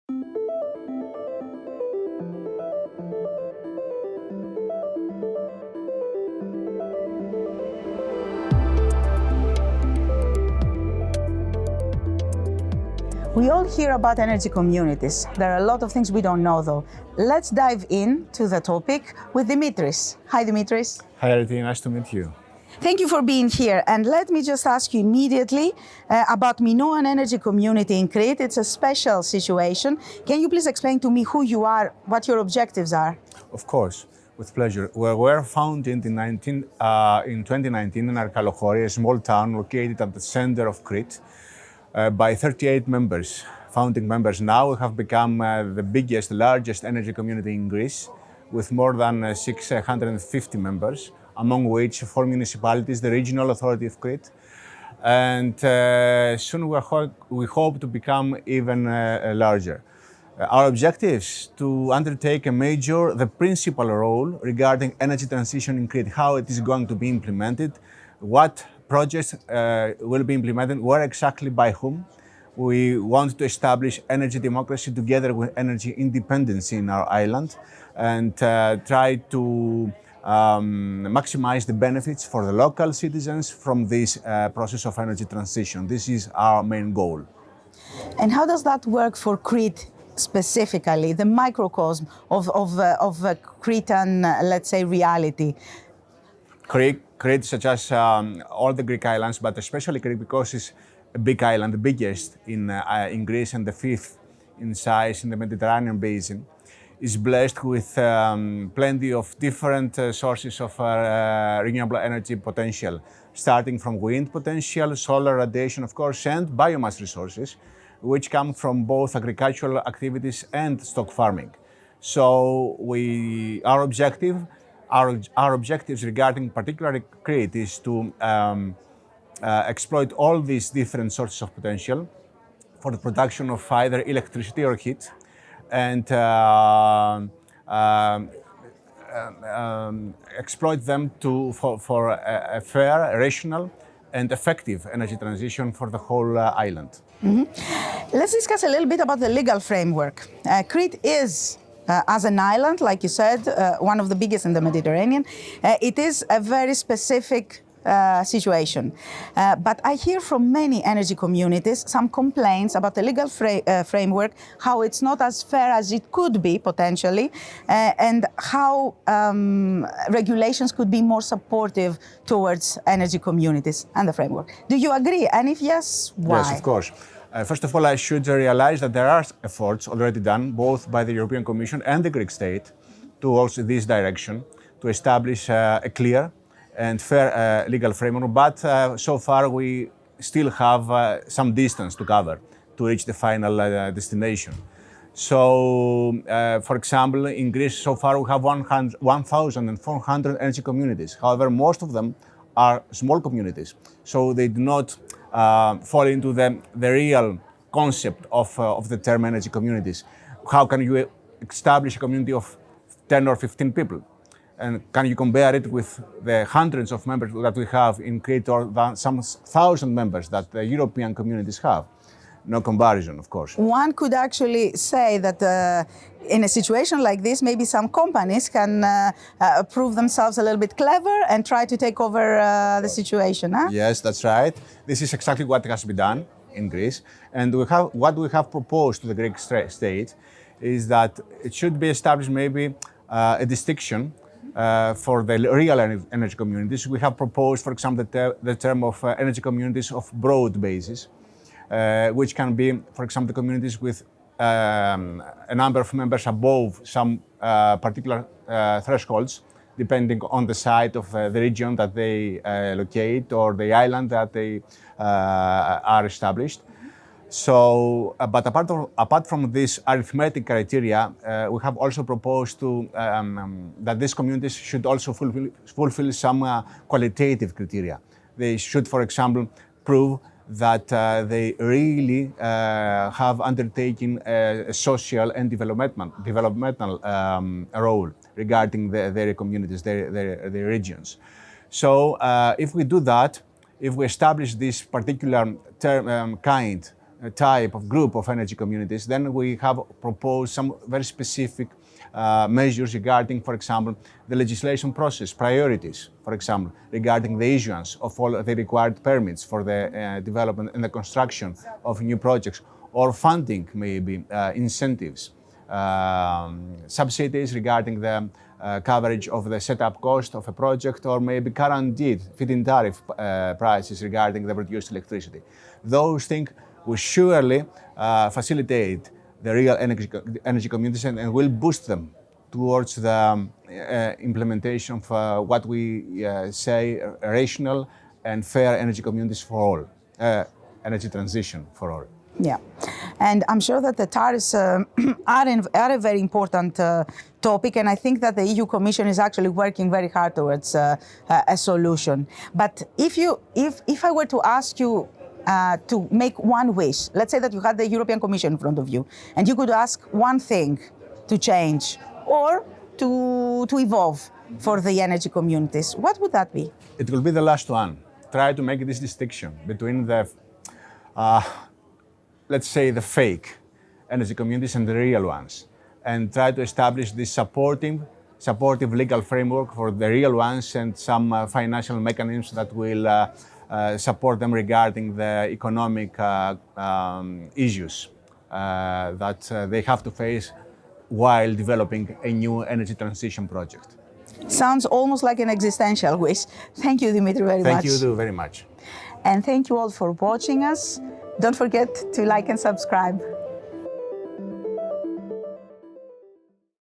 We all hear about energy communities. There are a lot of things we don't know though. Let's dive into the topic with Dimitris. Hi Dimitris. Hi Ariti, nice to meet you. Thank you for being here. And let me just ask you immediately about Minoan Energy Community in Crete. It's a special situation. Can you please explain to me who you are, what your objectives are? Of course, with pleasure. We were founded in 2019 in Arkalοχori, a small town located at the center of Crete, by 38 members, founding members. Now we have become the biggest, largest energy community in Greece, with more than 650 members, among which 4 municipalities, the regional authority of Crete. And soon we hope to become even larger. Our objective is to undertake the principal role regarding energy transition in Crete, how it is going to be implemented, what projects will be implemented, where exactly by whom. We want to establish energy democracy together with energy independence in our island and try to maximize the benefits for the local citizens from this process of energy transition. This is our main goal. And how does that work for Crete specifically, the microcosm of Cretan, let's say, reality? Crete, such as all the Greek islands, but especially Crete because it's a big island, the biggest in Greece and the 5th in size in the Mediterranean basin, is blessed with plenty of different sources of renewable energy potential, starting from wind potential, solar radiation, of course, and biomass resources, which come from both agricultural activities and stock farming. So our objectives regarding particularly Crete is to exploit all these different sources of potential for the production of either electricity or heat, and exploit them for a fair, rational, and effective energy transition for the whole island. Mm-hmm. Let's discuss a little bit about the legal framework. Crete is, as an island, like you said, one of the biggest in the Mediterranean. It is a very specific situation. But I hear from many energy communities some complaints about the legal framework, how it's not as fair as it could be potentially, and how regulations could be more supportive towards energy communities and the framework. Do you agree? And if yes, why? Yes, of course. First of all, I should realize that there are efforts already done, both by the European Commission and the Greek state, towards this direction, to establish a clear and fair legal framework, but so far we still have some distance to cover to reach the final destination. So, for example, in Greece so far we have 1,400 energy communities. However, most of them are small communities, so they do not fall into the real concept of the term energy communities. How can you establish a community of 10 or 15 people? And can you compare it with the hundreds of members that we have in Crete or some 1,000 members that the European communities have? No comparison, of course. One could actually say that in a situation like this, maybe some companies can prove themselves a little bit clever and try to take over the situation. Huh? Yes, that's right. This is exactly what has been done in Greece. And what we have proposed to the Greek state is that it should be established maybe a distinction for the real energy communities. We have proposed, for example, the term of energy communities of broad basis, which can be, for example, the communities with a number of members above some particular thresholds, depending on the site of the region that they locate or the island that they are established. So, but apart from this arithmetic criteria, we have also proposed that these communities should also fulfill some qualitative criteria. They should, for example, prove that they really have undertaken a social and developmental role regarding their communities, their regions. So if we do that, if we establish this particular kind type of group of energy communities, then we have proposed some very specific measures regarding, for example, the legislation process, priorities, for example, regarding the issuance of all the required permits for the development and the construction of new projects, or funding, maybe incentives, subsidies regarding the coverage of the setup cost of a project, or maybe guaranteed feed-in tariff prices regarding the produced electricity. Those things will surely facilitate the real energy communities and will boost them towards the implementation of what we say rational and fair energy communities for all, energy transition for all. Yeah, and I'm sure that the tariffs are a very important topic, and I think that the EU Commission is actually working very hard towards a solution. But if I were to ask you to make one wish, let's say that you had the European Commission in front of you, and you could ask one thing to change or to evolve for the energy communities, what would that be? It will be the last one. Try to make this distinction between the let's say the fake energy communities and the real ones, and try to establish this supportive legal framework for the real ones and some financial mechanisms that will support them regarding the economic issues that they have to face while developing a new energy transition project. Sounds almost like an existential wish. Thank you, Dimitri, very much. Thank you very much. And thank you all for watching us. Don't forget to like and subscribe.